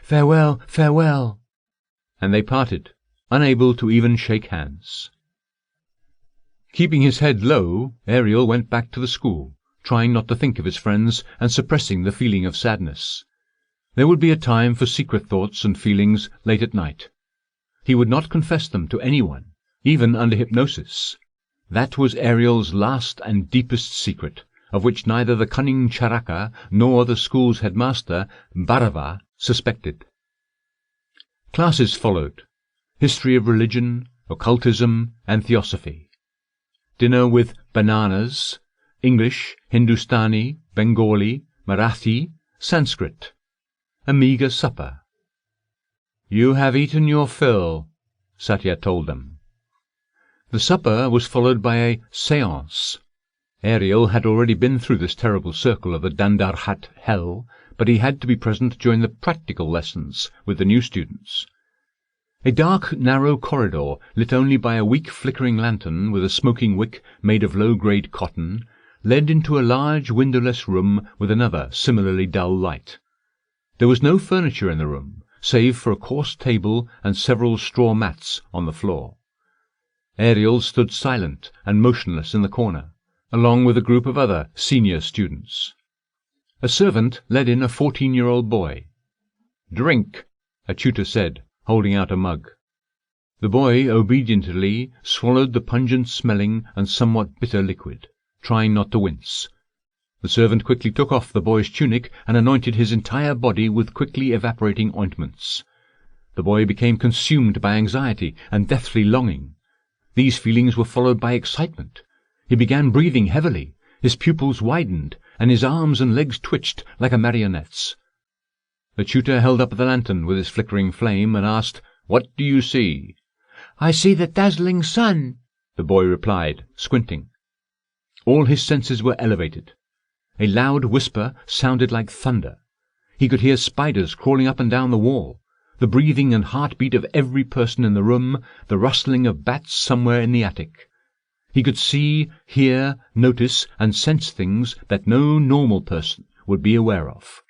Farewell, farewell!" And they parted, unable to even shake hands. Keeping his head low, Ariel went back to the school, trying not to think of his friends and suppressing the feeling of sadness. There would be a time for secret thoughts and feelings late at night. He would not confess them to anyone, even under hypnosis. That was Ariel's last and deepest secret, of which neither the cunning Charaka nor the school's headmaster, Bharava, suspected. Classes followed: history of religion, occultism, and theosophy. Dinner with bananas, English, Hindustani, Bengali, Marathi, Sanskrit. A meagre supper. "You have eaten your fill," Satya told them. The supper was followed by a séance. Ariel had already been through this terrible circle of the Dandarhat hell, but he had to be present during the practical lessons with the new students. A dark, narrow corridor, lit only by a weak flickering lantern with a smoking wick made of low-grade cotton, led into a large windowless room with another similarly dull light. There was no furniture in the room, save for a coarse table and several straw mats on the floor. Ariel stood silent and motionless in the corner, along with a group of other senior students. A servant led in a 14-year-old boy. "Drink," a tutor said, holding out a mug. The boy obediently swallowed the pungent-smelling and somewhat bitter liquid, trying not to wince. The servant quickly took off the boy's tunic and anointed his entire body with quickly evaporating ointments. The boy became consumed by anxiety and deathly longing. These feelings were followed by excitement. He began breathing heavily, his pupils widened, and his arms and legs twitched like a marionette's. The tutor held up the lantern with its flickering flame and asked, "What do you see?" "I see the dazzling sun," the boy replied, squinting. All his senses were elevated. A loud whisper sounded like thunder. He could hear spiders crawling up and down the wall, the breathing and heartbeat of every person in the room, the rustling of bats somewhere in the attic. He could see, hear, notice, and sense things that no normal person would be aware of.